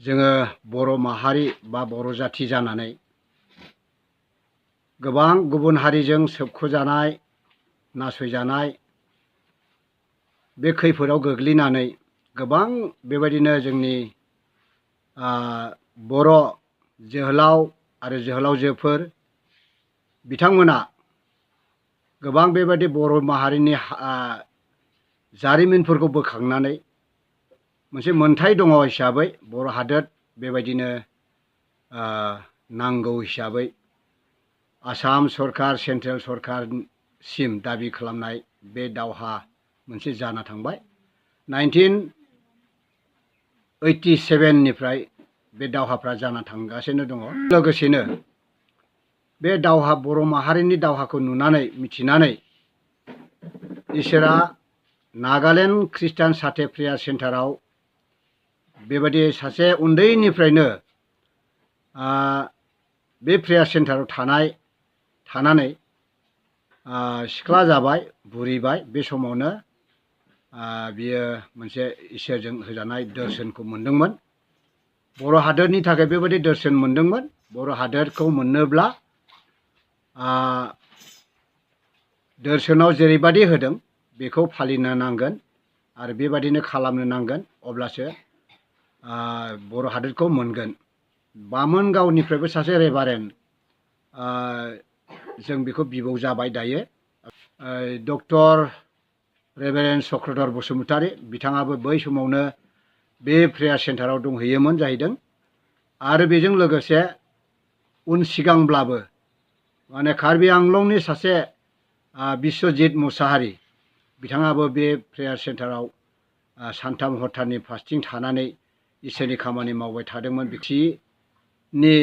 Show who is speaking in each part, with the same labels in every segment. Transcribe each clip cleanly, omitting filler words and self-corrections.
Speaker 1: जोङो बर' माहारि बा बर' जाथि जानानै गोबां गुबुन हारिजों सोबख'जानाय नासयजानाय बे खैफोदाव गोग्लैनानै गोबां बेबायदिनो जोंनि बर' जोहोलाव आरो जोहोलावजोफोर बिथांमोना गोबां बेबायदि बर' माहारिनि जारिमिनफोरखौ बोखांनानै मोनसे मोनथाय दङ हिसाबै बर' हादोर बेबायदिनो नांगौ हिसाबै आसाम सरकार सेन्ट्रेल सरकारसिम दाबि खालामनाय बे दावहा मोनसे जाना थांबाय 1987 निफ्राय बे दावहाफ्रा जाना थांगासिनो दङ। लोगोसेनो बे दावहा बर' माहारिनि दावहाखौ नुनानै मिथिनानै इसोरा नागालेण्ड ख्रिस्टान साथे प्रेयार सेन्टाराव बेबायदि सासे उन्दैनिफ्रायनो बे प्रेयार सेन्टाराव थानानै सिख्ला जाबाय बुरिबाय बे समावनो बियो मोनसे इसोरजों होजानाय दर्शनखौ मोनदोंमोन। बर' हादोरनि थाखाय बेबायदि दर्शन मोनदोंमोन। बर' हादोरखौ मोननोब्ला दर्शनाव जेरैबायदि होदों बेखौ फालिनो नांगोन आरो बेबायदिनो खालामनो नांगोन, अब्लासो बर' हादोरखौ मोनगोन। बामोनगावनिफ्रायबो सासे रेभारेन्ड जों बेखौ बिबौ जाबाय दायो, डक्टर रेभारेन्ड चक्रधर बसुमतारी बिथाङाबो बै समावनो बे प्रेयार सेन्टाराव दंहैयोमोन जाहैदों। आरो बेजों लोगोसे उन सिगांब्लाबो माने कार्बि आंलंनि सासे बिश्वजित मुसाहारि बिथाङाबो बे प्रेयार सेन्टाराव सानथाम हरथारनि फास्टिं थानानै इसोरनि खामानि मावबाय थादोंमोन। बिथिनि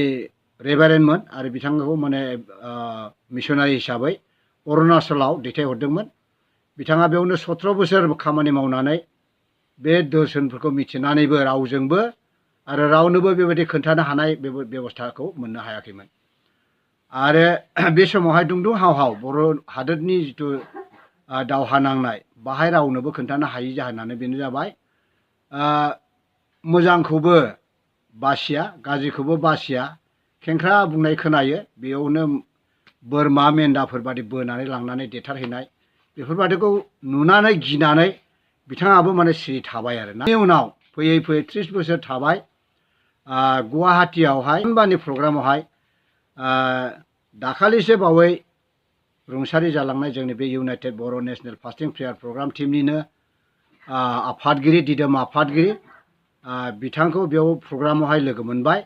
Speaker 1: रेभारेन्डमोन आरो बिथांखौ माने मिशनारि हिसाबै अरुणाचलाव दैथायहरदोंमोन। बिथाङा बेयावनो 17 बोसोर खामानि मावनानै बे दर्शनफोरखौ मिथिनानैबो रावजोंबो आरो रावनोबो बेबायदि खोन्थानो हानाय बेबस्थाखौ मोननो हायाखैमोन। आरो बे समावहाय दुंदुं हावहाव बर' हादोरनि जिथु दावहा नांनाय बाहाय रावनोबो खोन्थानो हायि जाहोनानो बेनो जाबाय मोजांखौबो बासिया गाज्रिखौबो बासिया खेंख्रा बुंनाय खोनायो, बेयावनो बोरमा मेन्दाफोर बादि बोनानै लांनानै देथारहैनाय बेफोरबादिखौ नुनानै गिनानै बिथाङाबो माने सिरि थाबाय आरो ना। बेनि उनाव फैयै 30 बोसोर थाबाय गुवाहाटीयावहाय होनबानि प्रग्रामावहाय दाखालिसो बावै रुंसारि जालांनाय जोंनि बे इउनाइटेड बर' नेशनेल फास्टिं प्रेयार प्रग्राम टीमनिनो आफादगिरि दिदोम आफादगिरि बिथांखौ बेयाव प्रग्रामावहाय लोगो मोनबाय।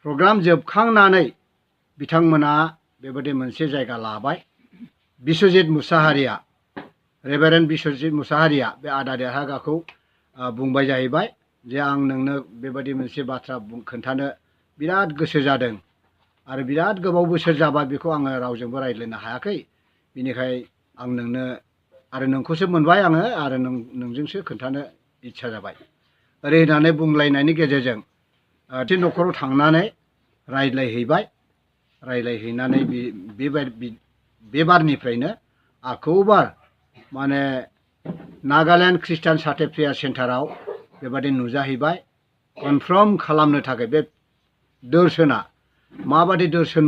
Speaker 1: प्रग्राम जोबखांनानै बिथांमोना बेबायदि मोनसे जायगा लाबाय। बिश्वजित मुसाहारिया रेभारेन्ड बिश्वजित मुसाहारिया बे आदा देरहागाखौ बुंबाय जाहैबाय जे आं नोंनो बेबायदि मोनसे बाथ्रा खोन्थानो बिराद गोसो जादों आरो बिराद गोबाव बोसोर जाबाय बेखौ आङो रावजोंबो रायज्लायनो हायाखै, बिनिखाय आं नोंनो आरो नोंखौसो मोनबाय आङो आरो नोंजोंसो खोन्थानो इच्छा जाबाय ओरै होननानै बुंलायनायनि गेजेरजों बे न'खराव थांनानै रायज्लायहैनानै बे बारनिफ्रायनो आखौबार माने नागालेण्ड ख्रिस्टान साथे प्रेयार सेन्टाराव बेबादि नुजाहैबाय। कनफार्म खालामनो थाखाय बे दर्शना माबादि दर्शन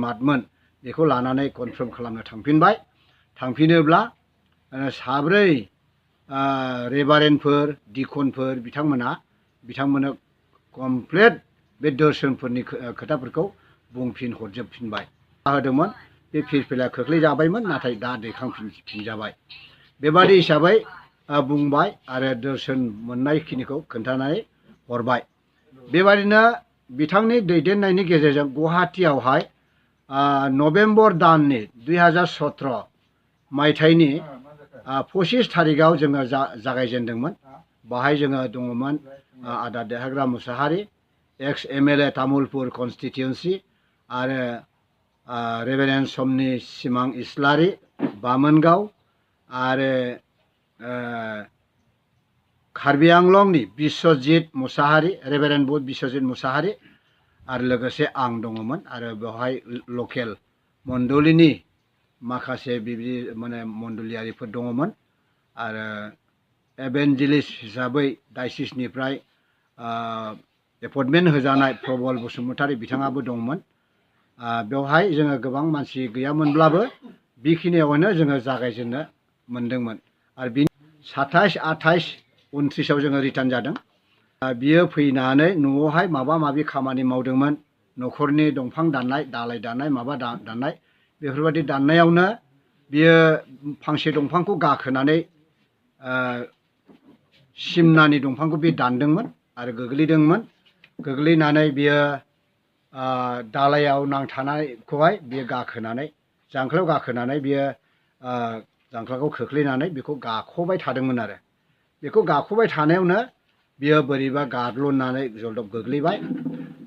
Speaker 1: मादमोन बेखौ लानानै कनफार्म खालामनो थांफिनबाय। थांफिनोब्ला साब्रै रेभारेन्डफोर डिकनफोर बिथांमोना कमप्लिट बे दर्शनफोरनि खोथाफोरखौ बुंफिनहरजोबफिनबाय होदोंमोन। बे फिरफिला खोख्लैजाबायमोन, नाथाय दा दैखांफिनजाबाय बेबादि हिसाबै बुंबाय आरो दर्शन मोननायखिनिखौ खोन्थानानै हरबाय। बेबादिनो बिथांनि दैदेननायनि गेजेरजों गुवाहाटीयावहाय नभेम्बर दाननि 2017 मायथाइनि 25 थारिखआव जोङो जागायजेनदोंमोन। बाहाय जोङो दङमोन आदा देरहाग्रा मुसाहारि, एक्स MLA तामुलपुर कनस्टिटिउन्सि, आरो रेभारेन्ड समनि सिमां इस्लारि बामोनगाव, आरो कार्बि आंलंनि बिश्वजित मुसाहारि रेभारेन्ड बिश्वजित मुसाहारि, आरो लोगोसे आं दङमोन। आरो बेवहाय लकेल मण्डलिनि माखासे बिदि माने मण्डलियारिफोर दङमोन। आरो एभेन्जेलिस्ट हिसाबै डायसिसनिफ्राय एपइन्टमेन्ट होजानाय प्रबल बसुमतारी बिथाङाबो दंमोन। बेवहाय जोङो गोबां मानसि गैयामोनब्लाबो बेखिनियावनो जोङो जागायजेननो मोनदोंमोन आरो बिनि 27, 28, 29आव जोङो रिटार्न जादों। बियो फैनानै न'आवहाय माबा माबि खामानि मावदोंमोन, न'खरनि दंफां दाननाय, दालाय दाननाय, माबा दाननाय, बेफोरबायदि दाननायावनो बियो फांसे दंफांखौ गाखोनानै सिमनानि दंफांखौ बे दानदोंमोन आरो गोग्लैदोंमोन। गोग्लैनानै बियो दालायाव नांथानायखौहाय बियो गाखोनानै जांख्लायाव गाखोनानै बियो जांख्लाखौ खोख्लैनानै बेखौ गाखोबाय थादोंमोन आरो बेखौ गाखोबाय थानायावनो बियो बोरैबा गाद्लुननानै जलदब गोग्लैबाय।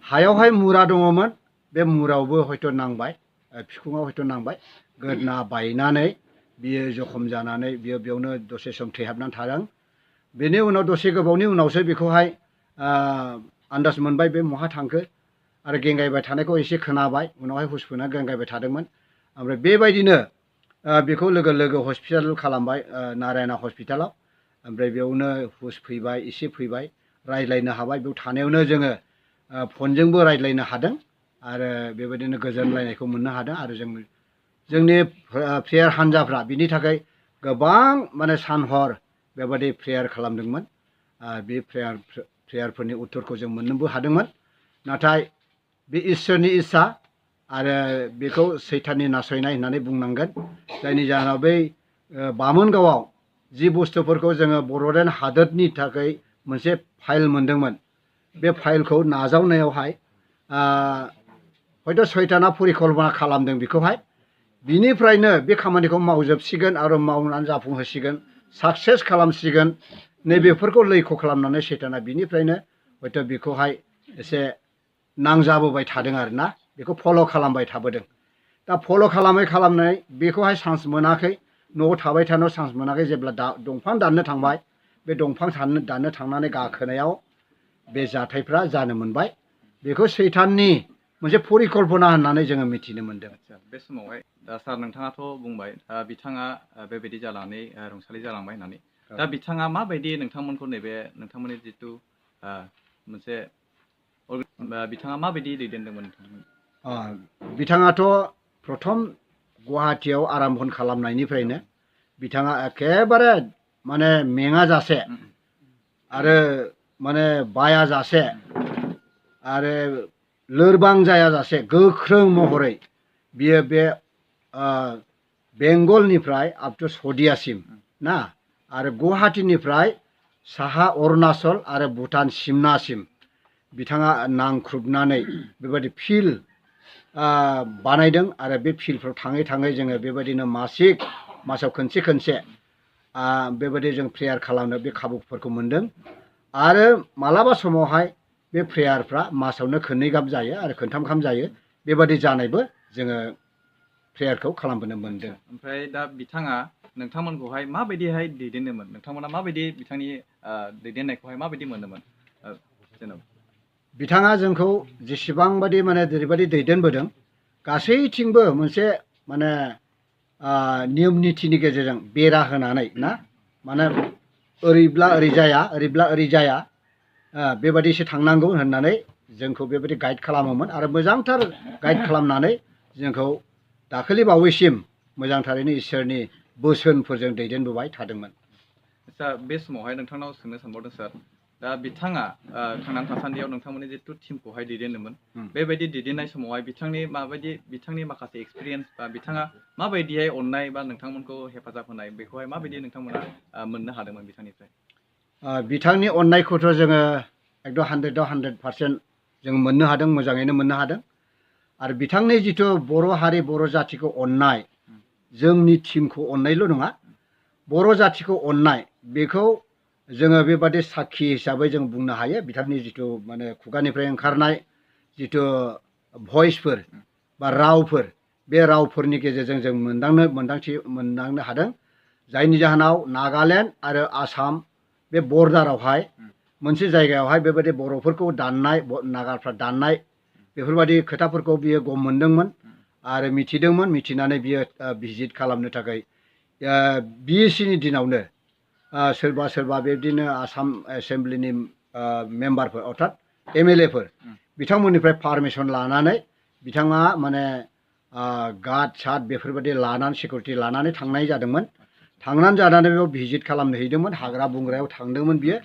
Speaker 1: हायावहाय मुरा दङमोन, बे मुरायावबो हयथ' नांबाय, बिखुङाव हयथ' नांबाय, गोदना बायनानै बियो जखम जानानै बियो बेयावनो दसे सम थैहाबनानै थादों। बेनि उनाव दसे गोबावनि उनावसो बेखौहाय आन्दाज मोनबाय बे बहा थांखो आरो गेंगायबाय थानायखौ एसे खोनाबाय। उनावहाय हुस फैनानै गेंगायबाय थादोंमोन। ओमफ्राय बेबायदिनो बेखौ लोगो लोगो हस्पिटाल खालामबाय, नारायना हस्पिटालाव। ओमफ्राय बेयावनो हुस फैबाय, एसे फैबाय, रायज्लायनो हाबाय। बेयाव थानायावनो जोङो फनजोंबो रायज्लायनो हादों आरो बेबायदिनो गोजोनलायनायखौ मोननो हादों। आरो जोंनि प्लेयार हान्जाफ्रा बिनि थाखाय गोबां माने सान हर बेबायदि प्रेयार खालामदोंमोन। बे प्रेयारफोरनि उत्तरखौ जों मोननोबो हादोंमोन। नाथाय बे इसोरनि इस्सा आरो बेखौ सैताननि नासयनाय होननानै बुंनांगोन। जायनि जाहोनाव बै बामोनगावआव जि बुस्थुफोरखौ जोङो बड'लेण्ड हादोरनि थाखाय मोनसे फाइल मोनदोंमोन, बे फाइलखौ नाजावनायावहाय हयथ' सैताना परिकल्पना खालामदों बेखौहाय। बिनिफ्रायनो बे खामानिखौ मावजोबसिगोन आरो मावनानै जाफुंहोसिगोन, साक्सेस खालामसिगोन, नैबेफोरखौ लैख' खालामनानै सैताना बिनिफ्रायनो हयथ' बेखौहाय एसे नांजाबोबाय थादों आरोना, बेखौ फल' खालामबाय थाबोदों। दा फल' खालामै बेखौहाय चान्स मोनाखै, न'आव थाबाय थानायाव चान्स मोनाखै। जेब्ला दंफां दाननो थांबाय, बे दंफां दाननो थांनानै गाखोनायाव बे जाथायफ्रा जानो मोनबाय। बेखौ सैताननि मोनसे परिकल्पना होननानै जोङो मिथिनो मोन्दों।
Speaker 2: बे समावहाय दा सार नोंथाङाथ' बुंबाय बिथाङा बेबायदि जानानै रुंसारि जालांबाय होननानै। दा बिथाङा माबायदि नोंथांमोनखौ नैबे नोंथांमोननि जिथु मोनसे बिथाङा माबायदि दैदेनदोंमोन नोंथांमोन?
Speaker 1: बिथाङाथ' प्रथम गुवाहाटियाव आराम्भ खालामनायनिफ्रायनो बिथाङा एखेबारे माने मेङाजासे आरो माने बायाजासे आरो लोरबां जायाजासे गोख्रों महरै बियो बे बेंगलनिफ्राय आप टु सदियासिम ना, आरो गुवाहाटिनिफ्राय साहा अरुणाचल आरो भुटान सिमनासिम बिथाङा नांख्रुबनानै बेबायदि फिल्ड बानायदों। आरो बे फिल्डफ्राव थाङै थाङै जोङो बेबायदिनो मासाव खनसे बेबायदि जों प्रेयार खालामनो बे खाबुफोरखौ मोनदों। आरो मालाबा समावहाय बे प्रेयारफ्रा मासावनो खननै गाहाम जायो आरो खनथाम गाहाम जायो। बेबायदि जानायबो जोङो प्रेयारखौ खालामबोनो मोनदों।
Speaker 2: ओमफ्राय दा बिथाङा नोंथांमोनखौहाय माबायदिहाय दैदेनदोंमोन? नोंथांमोना माबायदि बिथांनि दैदेननायखौहाय माबायदि मोनोमोन जेनेबा?
Speaker 1: बिथाङा जोंखौ जेसेबां बादि माने जेरैबायदि दैदेनबोदों, गासैथिंबो मोनसे माने नियम नितिनि गेजेरजों बेरा होनानै ना, माने ओरैब्ला ओरै जाया, ओरैब्ला ओरै जाया, बेबायदिसो थांनांगौ होननानै जोंखौ बेबायदि गाइड खालामोमोन। आरो मोजांथार गाइड खालामनानै जोंखौ दाखालि बावैसिम मोजांथारैनो इसोरनि बोसोनफोरजों दैदेनबोबाय थादोंमोन।
Speaker 2: आच्चा, बे समावहाय नोंथांनाव सोंनो सानबावदों सार, दा बिथाङा थांनानै थासान्दियाव नोंथांमोननि जिथु टिमखौहाय दैदेनदोंमोन, बेबायदि दैदेननाय समावहाय बिथांनि माखासे एक्सपिरियेन्स बा बिथाङा माबायदिहाय अननाय बा नोंथांमोनखौ हेफाजाब होनाय, बेखौहाय माबायदि नोंथांमोना मोननो हादोंमोन बिथांनिफ्राय?
Speaker 1: बिथांनि अननायखौथ' जोङो एकदम 100% जों मोननो हादों, मोजाङैनो मोननो हादों। आरो बिथांनि जिथु बर' हारि बर' जाथिखौ अननाय, जोंनि टिमखौ अननायल' नङा, बर' जाथिखौ अननाय, बेखौ जोङो बेबादि साखि हिसाबै जों बुंनो हायो। बिथांनि जिथु माने खुगानिफ्राय ओंखारनाय जिथु भइसफोर बा रावफोर, बे रावफोरनि गेजेरजों जों मोनदांनो हादों। जायनि जाहोनाव नागालेण्ड आरो आसाम बे बर्डारावहाय मोनसे जायगायावहाय बेबायदि बर'फोरखौ दाननाय, नागाफ्रा दाननाय, बेफोरबायदि खोथाफोरखौ बियो गम मोनदोंमोन आरो मिथिदोंमोन। मिथिनानै बियो भिजिट खालामनो थाखाय BScनि दिनावनो सोरबा बेबायदिनो आसाम एसेम्ब्लिनि मेम्बारफोर अर्थात MLAफोर बिथांमोननिफ्राय पारमिसन लानानै बिथाङा माने गार्ड सार्ड बेफोरबायदि लानानै सिकिउरिटि लानानै थांनाय जादोंमोन। थांनानै जानानै बेयाव भिजिट खालामनो हैदोंमोन, हाग्रा बंग्रायाव थांदोंमोन बियो,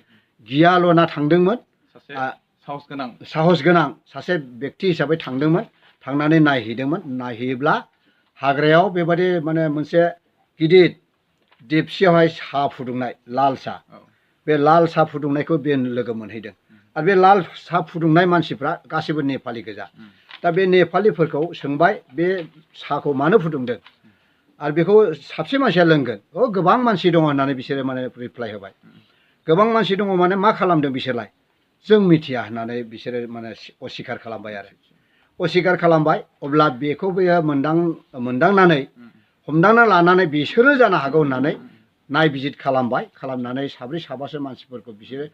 Speaker 1: गियाल'ना थांदोंमोन, साहस गोनां सासे बेक्ति हिसाबै थांदोंमोन, थांनानै नायहैदोंमोन। नायहैयोब्ला हाग्रायाव बेबायदि माने मोनसे गिदिर देबसियावहाय साहा फुदुंनाय लाल साहा, बे लाल साहा फुदुंनायखौ बे लोगो मोनहैदों। आरो बे लाल साहा फुदुंनाय मानसिफ्रा गासैबो नेपालि गोजा। दा बे नेपालिफोरखौ सोंबाय बे साहाखौ मानो फुदुंदों आरो बेखौ साबसे मानसिया लोंगोन। गोबां मानसि दङ होननानै बिसोरो माने रिप्लाइ होबाय। गोबां मानसि दङ माने मा खालामदों बिसोरलाय, जों मिथिया होननानै बिसोरो माने अस्वीकार खालामबाय आरो अस्वीकार खालामबाय। अब्ला बेखौ बेयो मोनदांनानै हमदांना लानानै बिसोरो जानो हागौ होननानै नायबिजित खालामबाय। खालामनानै साब्रै साबासो मानसिफोरखौ बिसोरो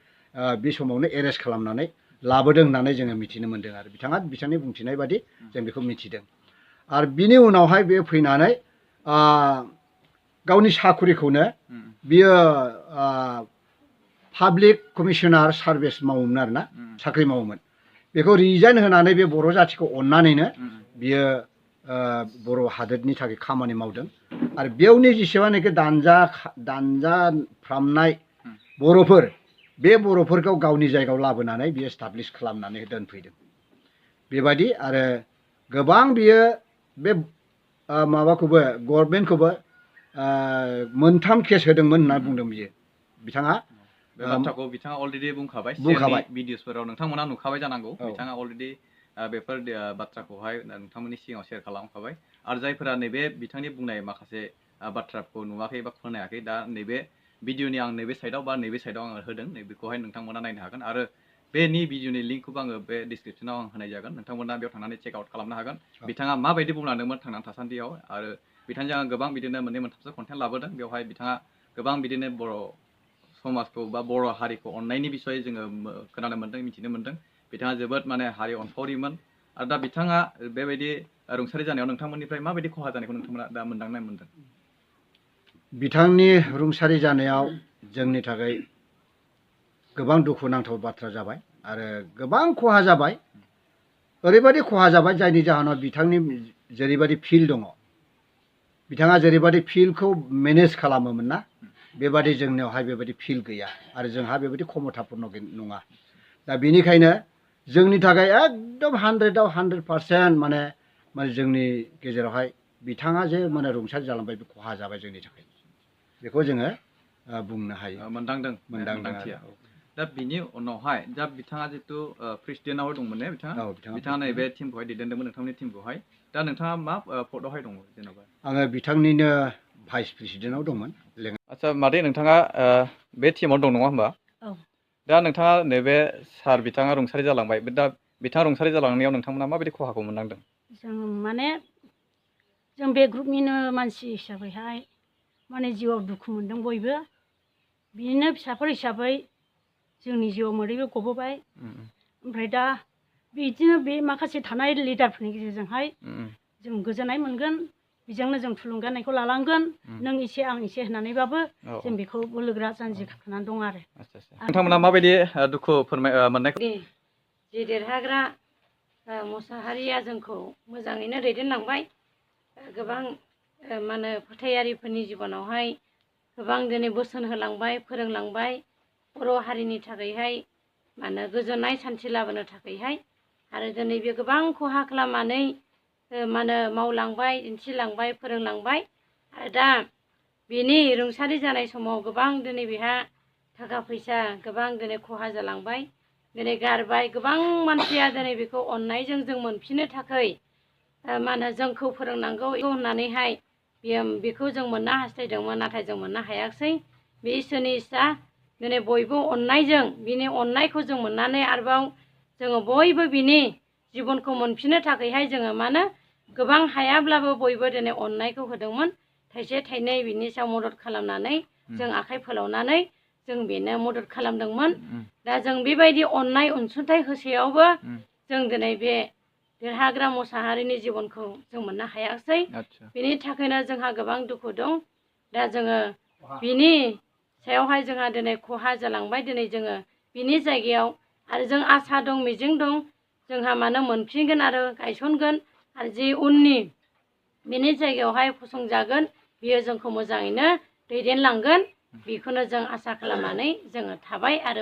Speaker 1: बे समावनो एरेस्ट खालामनानै लाबोदों होननानै जोङो मिथिनो मोन्दों आरो बिथांनि बुंथिनाय बादि जों बेखौ मिथिदों। आरो बिनि उनावहाय बे फैनानै गावनि साखुरिखौनो बियो पाब्लिक कमिसनार सार्भिस मावोमोन आरोना, साख्रि मावोमोन। बेखौ रिजाइन होनानै बे बर' जाथिखौ अननानैनो बियो बर' हादोरनि थाखाय खामानि मावदों। आरो बेयावनि जेसेबांनाखि दानजाफ्रामनाय बर'फोर, बे बर'फोरखौ गावनि जायगायाव लाबोनानै बियो एस्टाब्लिस खालामनानै दोनफैदों। बेबायदि आरो गोबां बियो बे माबाखौबो गभर्नमेन्टखौबो 3 केस होदोंमोन होनना बुंदों बियो। बिथाङा
Speaker 2: बे बाथ्राखौ बिथाङा अलरेडि बुंखाबाय। भिडिअसफोराव नोंथांमोना नुखाबाय जानांगौ। बिथाङा अलरेडि बेफोर बाथ्राखौहाय नोंथांमोननि सिगाङाव शेयार खालामखाबाय। आरो जायफोरा नैबे बिथांनि बुंनाय माखासे बाथ्राखौ नुवाखै बा खोनायाखै, दा नैबे भिडिअनि आं नैबे साइडआव बा नैबे साइडआव आङो होदों, नैबेखौहाय नोंथांमोना नायनो हागोन। आरो बेनि भिडिअनि लिंकखौबो आङो बे डिसक्रिपसनाव आं होनाय जागोन। नोंथांमोना बेयाव थांनानै चेक आउट खालामनो हागोन। बिथाङा माबायदि बुंलांदोंमोन थांनानै थासान्दियाव। आरो बिथांजों आं गोबां बिदिनो 2-3सो कन्टेन्ट लाबोदों। बेवहाय बिथाङा गोबां बिदिनो बर' समाजखौ बा बर' हारिखौ अननायनि बिसय जोङो खोनानो मोन्दों, मिथिनो मोन्दों। बिथाङा जोबोद माने हारि अनफावरिमोन। आरो दा बिथाङा बेबायदि रुंसारि जानायाव नोंथांमोननिफ्राय माबायदि खहा जानायखौ नोंथांमोना दा मोनदांनाय मोन्दों?
Speaker 1: बिथांनि रुंसारि जानायाव जोंनि थाखाय गोबां दुखुनांथाव बाथ्रा जाबाय आरो गोबां खहा जाबाय। ओरैबायदि खहा जाबाय जायनि जाहोनाव बिथांनि जेरैबायदि फिल्ड दङ, बिथाङा जेरैबायदि फिल्डखौ मेनेज खालामोमोन ना, बेबादि जोंनियावहाय बेबायदि फिल्ड गैया आरो जोंहा बेबायदि क्षमतापुर्न नङा। दा बेनिखायनो जोंनि थाखाय एकदम 100आव 100% माने जोंनि गेजेरावहाय बिथाङा जे माने रुंसारि जालांबाय, बे खहा जाबाय जोंनि थाखाय। बेखौ जोङो बुंनो हायो, मोनदांथिया।
Speaker 2: दा बिनि उनावहाय दा बिथाङा जितु प्रेसिडेन्टआव दंमोन ने, बिथाङा नैबे टिमखौहाय दैदेनदोंमोन, नोंथांनि टिमखौहाय। दा नोंथाङा मा पदआवहाय दङ जेनेबा?
Speaker 1: आङो बिथांनिनो भाइस प्रेसिडेन्टआव दंमोन।
Speaker 2: आदसा मादै, नोंथाङा बे टिमाव दं नङा होमबा? दा नोंथाङा नैबे सार बिथाङा रुंसारि जालांबाय, दा बिथाङा रुंसारि जालांनायाव नोंथांमोना माबायदि खहाखौ मोननांदों?
Speaker 3: जों माने जों बे ग्रुपनिनो मानसि हिसाबैहाय माने जिउआव दुखु मोनदों बयबो। बिदिनो फिसाफोर हिसाबै जोंनि जिउआव मोदैबो गबोबाय। ओमफ्राय दा बिदिनो बे माखासे थानाय लिडारफोरनि गेजेरजोंहाय जों गोजोननाय मोनगोन। बेजोंनो जों थुलुंगानायखौ लालांगोन। नों एसे आं एसे होननानैबाबो जों बेखौ बोलोगोरा जानजि खाफ्रानानै दं आरो।
Speaker 2: नोंथांमोना माबायदि दुखु मोननायखौ?
Speaker 4: जे देरहाग्रा मोसाहारिया जोंखौ मोजाङैनो दैदेनलांबाय। गोबां फोथायारिफोरनि जिबनावहाय गोबां दिनै बोसोन होलांबाय, फोरोंलांबाय। बर' हारिनि थाखायहाय गोजोननाय सान्थि लाबोनो थाखायहाय। आरो दिनै बे गोबां खहा खालामनानै मावलांबाय, दिन्थिलांबाय, फोरोंलांबाय। आरो दा बेनि रुंसारि जानाय समाव गोबां दिनै बेहा थाखा फैसा गोबां दिनै खहा जालांबाय। दिनै गारबाय। गोबां मानसिया दिनै बेखौ अननायजों जों मोनफिननो थाखाय जोंखौ फोरोंनांगौ होननानैहाय बेखौ जों मोननो हास्थायदोंमोन, नाथाय जों मोननो हायाखिसै। बे इसोरनि इस्सा। दिनै बयबो अननायजों बिनि अननायखौ जों मोननानै आरोबाव जोङो बयबो बिनि जिबनखौ मोनफिननो थाखायहाय जोङो गोबां हायाब्लाबो बयबो दिनै अननायखौ होदोंमोन। थाइसे थाइनै बिनि सायाव मदद खालामनानै जों आखाइ फोलावनानै जों बेनो मदद खालामदोंमोन। दा जों बेबायदि अननाय अनसुंथाइ होसेयावबो जों दिनै बे देरहाग्रा मोसाहारिनि जिबनखौ जों मोननो हायाखिसै। बेनि थाखायनो जोंहा गोबां दुखु दं। दा जोङो बिनि सायावहाय जोंहा दिनै खहा जालांबाय। दिनै जोङो बिनि जायगायाव आरो जों आसा दं मिजिं दं जोंहा मानो मोनफिनगोन आरो गायसनगोन आरो जि उननि बिनि जायगायावहाय फसंजागोन बियो जोंखौ मोजाङैनो दैदेनलांगोन बेखौनो जों आसा खालामनानै जोङो थाबाय आरो